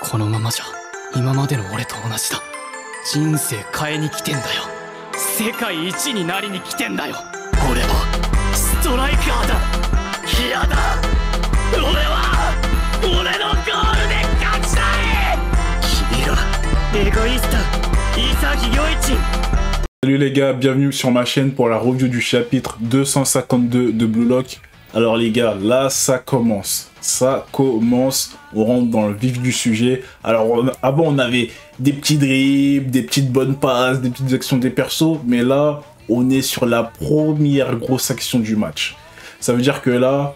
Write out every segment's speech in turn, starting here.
このままじゃ今までの俺と同じだ。人生変えに来てんだよ。世界一になりに来てんだよ。俺はストライカーだ。嫌だ。俺は俺のゴールで勝ちたい。君らエゴイスト潔良一。Salut les gars, bienvenue sur ma chaîne pour la review du chapitre 252 de Blue Lock. Alors les gars, là ça commence, on rentre dans le vif du sujet. Alors avant on avait des petits dribbles, des petites bonnes passes, des petites actions des persos, mais là on est sur la première grosse action du match. Ça veut dire que là,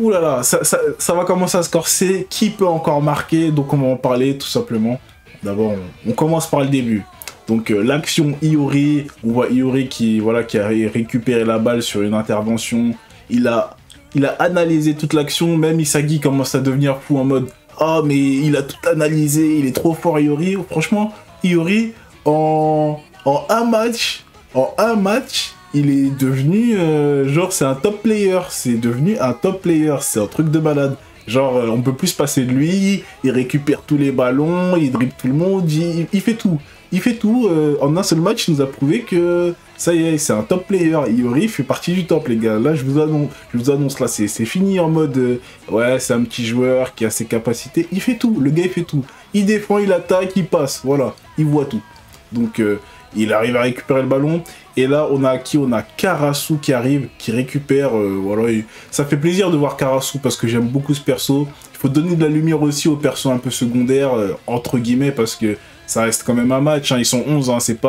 oulala, ça va commencer à se corser. Qui peut encore marquer? Donc on va en parler tout simplement. D'abord on commence par le début. Donc l'action Iori, on voit Iori qui a récupéré la balle sur une intervention. Il a analysé toute l'action, même Isagi commence à devenir fou en mode « Ah mais il a tout analysé, il est trop fort Iori ». Franchement, Iori, en un match, il est devenu, genre c'est un top player, c'est devenu un top player, c'est un truc de malade. Genre on peut plus se passer de lui, il récupère tous les ballons, il dribble tout le monde, il fait tout. Il fait tout, en un seul match, il nous a prouvé que ça y est, c'est un top player. Iori fait partie du top, les gars. Là, je vous annonce là, c'est fini en mode, ouais, c'est un petit joueur qui a ses capacités. Il fait tout, le gars, il fait tout. Il défend, il attaque, il passe, voilà, il voit tout. Donc, il arrive à récupérer le ballon. Et là, on a qui? On a Karasu qui arrive, qui récupère, voilà. Ça fait plaisir de voir Karasu parce que j'aime beaucoup ce perso. Il faut donner de la lumière aussi aux persos un peu secondaires, entre guillemets, parce que ça reste quand même un match, hein. Ils sont 11, hein. C'est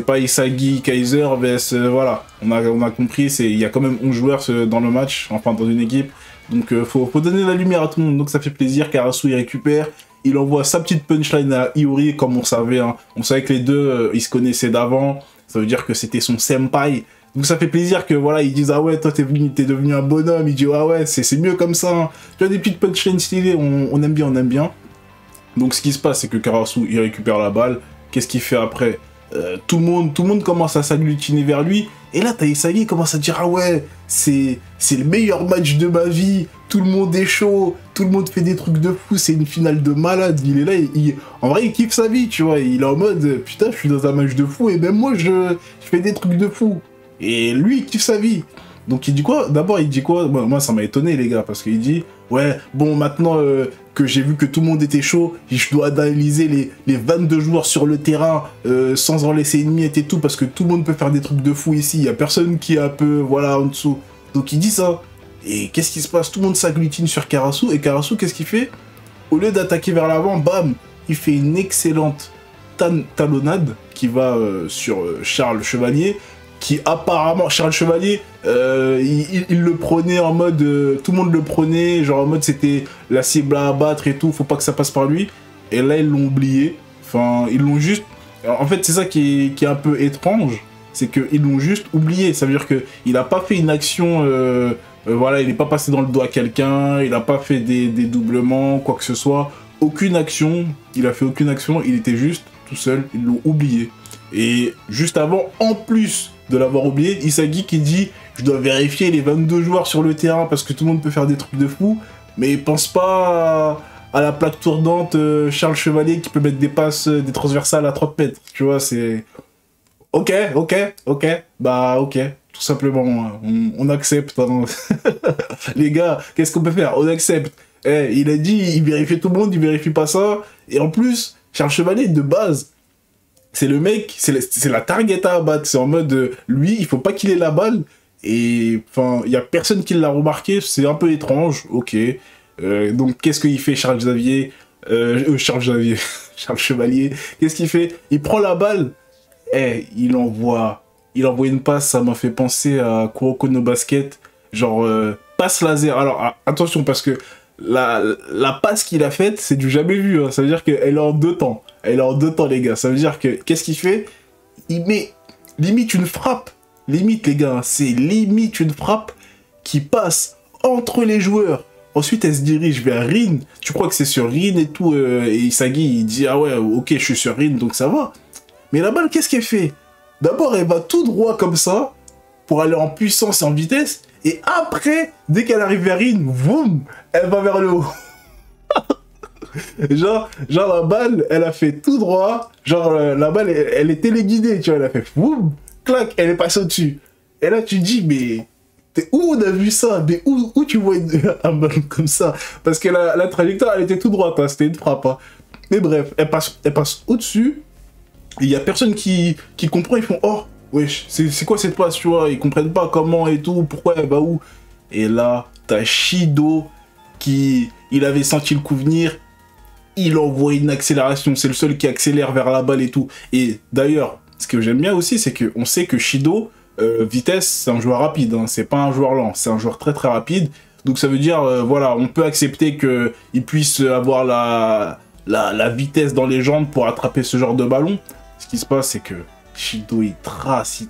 pas Isagi, Kaiser, vs... voilà, on a compris, il y a quand même 11 joueurs dans le match, enfin dans une équipe. Donc faut donner la lumière à tout le monde, donc ça fait plaisir. Karasu il récupère, il envoie sa petite punchline à Iori, comme on savait, hein. On savait que les deux, ils se connaissaient d'avant, ça veut dire que c'était son senpai. Donc ça fait plaisir que voilà, ils disent ah ouais, toi t'es devenu un bonhomme, il dit ah ouais, c'est mieux comme ça, hein. Tu as des petites punchlines stylées, on aime bien, on aime bien. Donc ce qui se passe, c'est que Karasu, il récupère la balle. Qu'est-ce qu'il fait après? Tout le monde commence à s'agglutiner vers lui. Et là, t'as Isagi qui commence à dire « Ah ouais, c'est le meilleur match de ma vie. Tout le monde est chaud. Tout le monde fait des trucs de fou. C'est une finale de malade. » Il est là, en vrai, il kiffe sa vie, tu vois. Il est en mode « Putain, je suis dans un match de fou. Et même moi, je fais des trucs de fou. » Et lui, il kiffe sa vie. Donc il dit quoi? D'abord, il dit quoi? Moi, ça m'a étonné, les gars, parce qu'il dit « Ouais, bon, maintenant que j'ai vu que tout le monde était chaud, je dois analyser les 22 joueurs sur le terrain sans en laisser une miette et tout, parce que tout le monde peut faire des trucs de fou ici. Il y a personne qui est un peu, voilà, en dessous. » Donc il dit ça. Et qu'est-ce qui se passe? Tout le monde s'agglutine sur Karasu. Et Karasu, qu'est-ce qu'il fait? Au lieu d'attaquer vers l'avant, bam, il fait une excellente talonnade qui va sur Charles Chevalier. Qui apparemment, Charles Chevalier, il le prenait en mode, tout le monde le prenait, genre en mode c'était la cible à abattre et tout, faut pas que ça passe par lui. Et là ils l'ont oublié, enfin ils l'ont juste, en fait c'est ça qui est un peu étrange, c'est qu'ils l'ont juste oublié. Ça veut dire qu'il a pas fait une action, voilà, il n'est pas passé dans le dos à quelqu'un, il a pas fait des doublements, quoi que ce soit, aucune action, il a fait aucune action, il était juste tout seul, ils l'ont oublié. Et juste avant, en plus de l'avoir oublié, Isagi qui dit « Je dois vérifier les 22 joueurs sur le terrain parce que tout le monde peut faire des trucs de fou, mais il pense pas à la plaque tournante Charles Chevalier qui peut mettre des passes, des transversales à 30 mètres. » Tu vois, c'est... Ok, bah ok, tout simplement, on accepte. Hein. Les gars, qu'est-ce qu'on peut faire? On accepte. Il a dit, il vérifie tout le monde, il vérifie pas ça. Et en plus, Charles Chevalier, de base, c'est le mec, c'est la target à abattre. C'est en mode, lui, il faut pas qu'il ait la balle. Et enfin, il y a personne qui l'a remarqué. C'est un peu étrange. Ok. Donc, qu'est-ce qu'il fait, Charles Xavier? Charles Chevalier. Qu'est-ce qu'il fait? Il prend la balle. Il envoie une passe. Ça m'a fait penser à Kuroko no Basket. Genre, passe laser. Alors, attention, parce que la passe qu'il a faite, c'est du jamais vu. Hein. Ça veut dire qu'elle est en 2 temps. Elle est en 2 temps, les gars. Ça veut dire que, qu'est-ce qu'il fait? Il met limite une frappe. Limite, les gars. C'est limite une frappe qui passe entre les joueurs. Ensuite, elle se dirige vers Rin. Tu crois que c'est sur Rin et tout. Et Isagi, il dit, ah ouais, ok, je suis sur Rin, donc ça va. Mais la balle, qu'est-ce qu'elle fait? D'abord, elle va tout droit comme ça, pour aller en puissance et en vitesse. Et après, dès qu'elle arrive vers Rin, boum, elle va vers le haut. genre la balle, elle a fait tout droit. Genre la balle, elle est téléguidée, tu vois. Elle a fait boum, clac, elle est passée au-dessus. Et là, tu te dis, mais où on a vu ça? Mais où tu vois un ballon comme ça? Parce que la trajectoire, elle était tout droite, hein, c'était une frappe. Hein. Mais bref, elle passe au-dessus. Il y a personne qui comprend. Ils font, oh, wesh, c'est quoi cette passe, tu vois? Ils comprennent pas comment et tout, pourquoi elle va où. Et là, t'as Shido il avait senti le coup venir. Il envoie une accélération. C'est le seul qui accélère vers la balle et tout. Et d'ailleurs, ce que j'aime bien aussi, c'est qu'on sait que Shido, vitesse, c'est un joueur rapide. Hein, c'est pas un joueur lent. C'est un joueur très très rapide. Donc ça veut dire, voilà, on peut accepter qu'il puisse avoir la vitesse dans les jambes pour attraper ce genre de ballon. Ce qui se passe, c'est que Shido, il trace.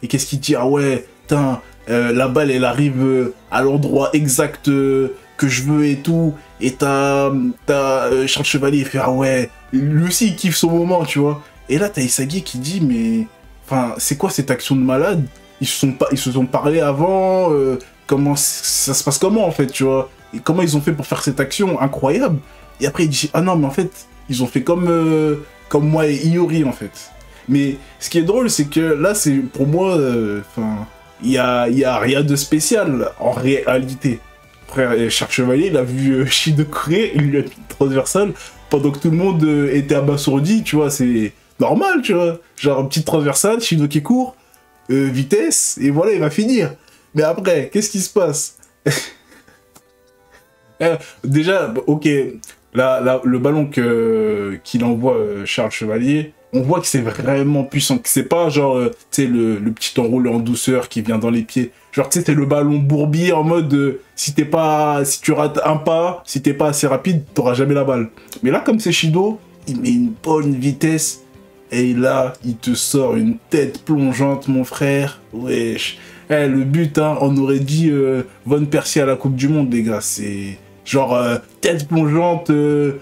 Et qu'est-ce qu'il dit? Ah ouais, putain, la balle, elle arrive à l'endroit exact que je veux et tout. Et t'as Charles Chevalier, il fait, ah ouais, lui aussi, il kiffe son moment, tu vois. Et là, t'as Isagi qui dit, mais... Enfin, c'est quoi cette action de malade? Ils se sont parlé avant, comment ça se passe comment, en fait, tu vois? Et comment ils ont fait pour faire cette action incroyable? Et après, il dit, ah non, mais en fait, ils ont fait comme moi et Iori, en fait. Mais ce qui est drôle, c'est que là, c'est pour moi, enfin, il y a rien de spécial en réalité. Frère, Charles Chevalier, il a vu Shido courir, il lui a mis une transversale pendant que tout le monde était abasourdi, tu vois, c'est normal, tu vois. Genre, une petite transversale, Shido qui court, vitesse, et voilà, il va finir. Mais après, qu'est-ce qui se passe? Déjà, ok, le ballon qu'il envoie Charles Chevalier, on voit que c'est vraiment puissant, que c'est pas genre, tu sais, le petit enroulé en douceur qui vient dans les pieds. Genre, tu sais, c'est le ballon bourbier en mode, si tu rates un pas, si t'es pas assez rapide, t'auras jamais la balle. Mais là, comme c'est Shido, il met une bonne vitesse, et là, il te sort une tête plongeante, mon frère. Wesh. Le but, hein, on aurait dit Von Persie à la Coupe du Monde, les gars. C'est genre tête plongeante, de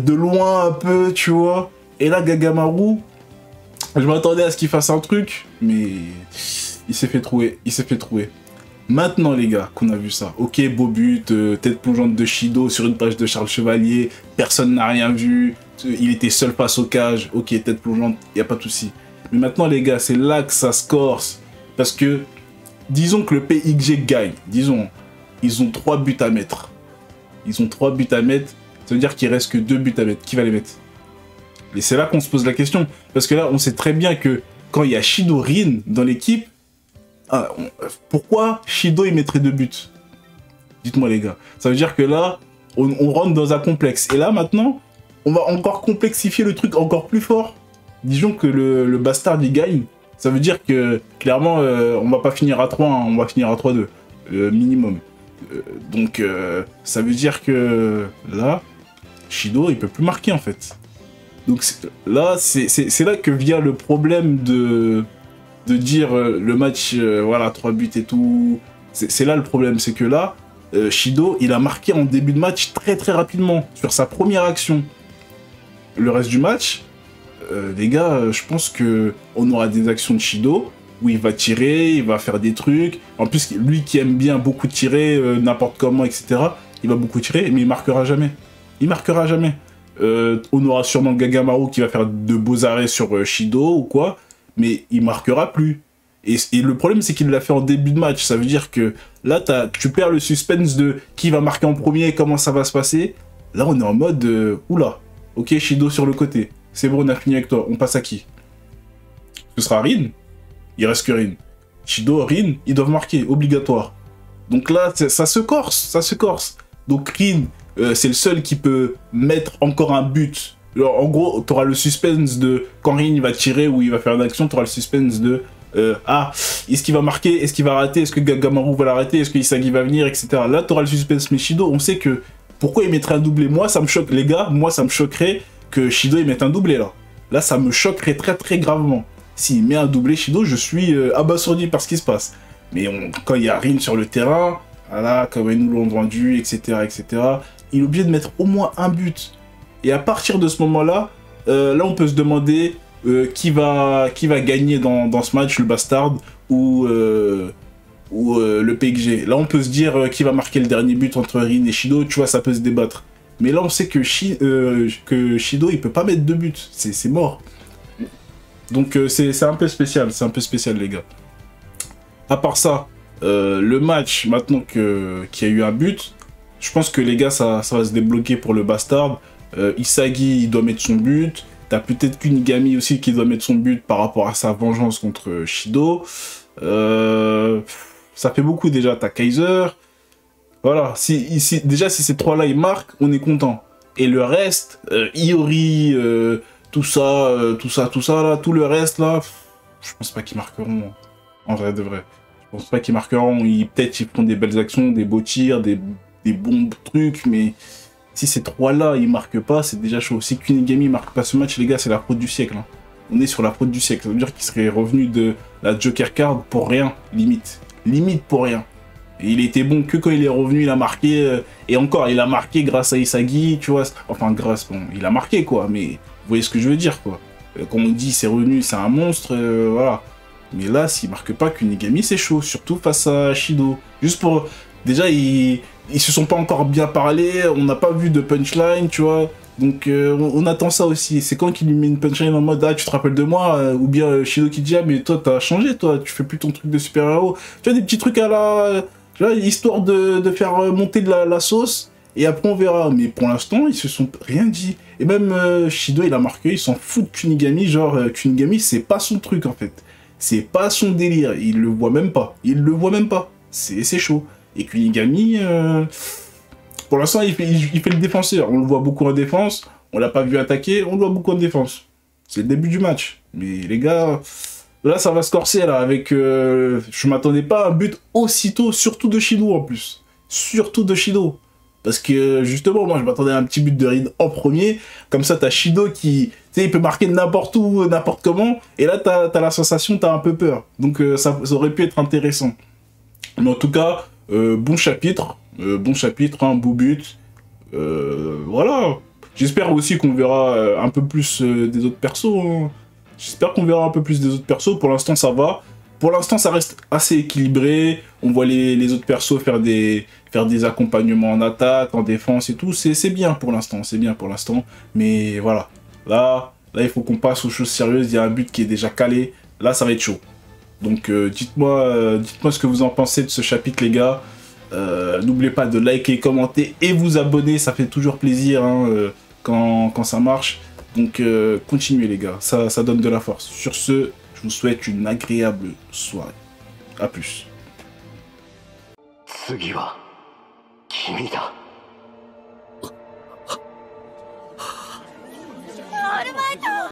loin un peu, tu vois. Et là, Gagamaru, je m'attendais à ce qu'il fasse un truc, mais il s'est fait trouer. Maintenant, les gars, qu'on a vu ça. Ok, beau but, tête plongeante de Shido sur une page de Charles Chevalier. Personne n'a rien vu. Il était seul face au cage. Ok, tête plongeante, il n'y a pas de souci. Mais maintenant, les gars, c'est là que ça se corse. Parce que, disons que le PXG gagne. Disons, ils ont 3 buts à mettre. Ça veut dire qu'il reste que 2 buts à mettre. Qui va les mettre? Et c'est là qu'on se pose la question. Parce que là, on sait très bien que quand il y a Shido Rin dans l'équipe, pourquoi Shido il mettrait 2 buts? Dites-moi, les gars. Ça veut dire que là, on rentre dans un complexe. Et là, maintenant, on va encore complexifier le truc encore plus fort. Disons que le bastard, il gagne. Ça veut dire que, clairement, on va pas finir à 3, hein, on va finir à 3-2. Minimum. Donc, ça veut dire que là, Shido, il peut plus marquer, en fait. Donc là, c'est là que vient le problème de dire le match, voilà, 3 buts et tout. C'est là le problème, c'est que là, Shido, il a marqué en début de match très très rapidement, sur sa première action. Le reste du match, les gars, je pense qu'on aura des actions de Shido, où il va tirer, il va faire des trucs. En plus, lui qui aime bien beaucoup tirer, n'importe comment, etc., il va beaucoup tirer, mais il marquera jamais. Il marquera jamais. On aura sûrement Gagamaru qui va faire de beaux arrêts sur Shido ou quoi, mais il marquera plus. Et le problème, c'est qu'il l'a fait en début de match. Ça veut dire que là, tu perds le suspense de qui va marquer en premier, comment ça va se passer. Là, on est en mode, oula, ok, Shido sur le côté. C'est bon, on a fini avec toi. On passe à qui? Ce sera Rin. Il reste que Rin. Shido, Rin, ils doivent marquer, obligatoire. Donc là, ça se corse. Donc Rin, c'est le seul qui peut mettre encore un but. Alors, en gros, tu auras le suspense de quand Rin va tirer ou il va faire une action, tu auras le suspense de est-ce qu'il va marquer, est-ce qu'il va rater, est-ce que Gagamaru va l'arrêter, est-ce que Isagi va venir, etc. Là, tu auras le suspense. Mais Shido, on sait que pourquoi il mettrait un doublé? Moi, ça me choque, les gars, moi, ça me choquerait que Shido il mette un doublé là. Là, ça me choquerait très très gravement. S'il met un doublé Shido, je suis abasourdi par ce qui se passe. Mais quand il y a Rin sur le terrain, voilà, comme ils nous l'ont vendu, etc., il est obligé de mettre au moins un but. Et à partir de ce moment-là, là, on peut se demander qui va gagner dans ce match, le Bastard ou le PXG. Là, on peut se dire qui va marquer le dernier but entre Rin et Shido, tu vois, ça peut se débattre. Mais là, on sait que, Shido, il peut pas mettre de but. C'est mort. Donc, c'est un peu spécial. C'est un peu spécial, les gars. À part ça, le match, maintenant qu'il y a eu un but, je pense que, les gars, ça va se débloquer pour le Bastard. Isagi, il doit mettre son but. T'as peut-être Kunigami aussi qui doit mettre son but par rapport à sa vengeance contre Shido. Ça fait beaucoup déjà. T'as Kaiser. Voilà. Déjà, si ces trois-là, ils marquent, on est content. Et le reste, Iori, tout ça, là, tout le reste, là, je pense pas qu'ils marqueront. En vrai de vrai. Je pense pas qu'ils marqueront. Peut-être ils feront des belles actions, des beaux tirs, des bons trucs, mais... Si ces trois-là, ils marquent pas, c'est déjà chaud. Si Kunigami marque pas ce match, les gars, c'est la fraude du siècle. Hein. On est sur la fraude du siècle. Ça veut dire qu'il serait revenu de la Joker Card pour rien, limite. Limite pour rien. Et il était bon que quand il est revenu, il a marqué. Et encore, il a marqué grâce à Isagi, tu vois. Enfin, bon, il a marqué, quoi. Mais vous voyez ce que je veux dire, quoi. Quand on dit c'est revenu, c'est un monstre, voilà. Mais là, s'il marque pas Kunigami, c'est chaud. Surtout face à Shido. Juste pour... Déjà, ils se sont pas encore bien parlé, on n'a pas vu de punchline, tu vois. Donc on attend ça aussi. C'est quand qu'il lui met une punchline en mode ah tu te rappelles de moi, ou bien Shido qui dit ah mais toi t'as changé, toi tu fais plus ton truc de super-héros. Tu vois des petits trucs à la, tu vois, histoire de faire monter de la sauce. Et après on verra. Mais pour l'instant ils se sont rien dit. Et même Shido il a marqué, il s'en fout de Kunigami, genre Kunigami c'est pas son truc en fait. C'est pas son délire. Il le voit même pas. Il le voit même pas. C'est chaud. Et Kunigami, pour l'instant, il fait le défenseur. On le voit beaucoup en défense. On l'a pas vu attaquer. On le voit beaucoup en défense. C'est le début du match. Mais les gars, là, ça va se corser. Là, avec, je m'attendais pas à un but aussitôt, surtout de Shido en plus. Surtout de Shido. Parce que, justement, moi, je m'attendais à un petit but de Rin en premier. Comme ça, t'as Shido qui, tu sais, il peut marquer n'importe où, n'importe comment. Et là, t'as la sensation, t'as un peu peur. Donc, ça aurait pu être intéressant. Mais en tout cas... bon chapitre, un beau but. Voilà. J'espère aussi qu'on verra un peu plus des autres persos. Hein. J'espère qu'on verra un peu plus des autres persos. Pour l'instant, ça va. Pour l'instant, ça reste assez équilibré. On voit les autres persos faire des accompagnements en attaque, en défense et tout. C'est bien pour l'instant. C'est bien pour l'instant. Mais voilà. Là, il faut qu'on passe aux choses sérieuses. Il y a un but qui est déjà calé. Là, ça va être chaud. Donc dites-moi ce que vous en pensez de ce chapitre, les gars. N'oubliez pas de liker, commenter et vous abonner, ça fait toujours plaisir hein, quand ça marche. Donc continuez les gars, ça donne de la force. Sur ce, je vous souhaite une agréable soirée. A plus. 次は君だ。オールマイト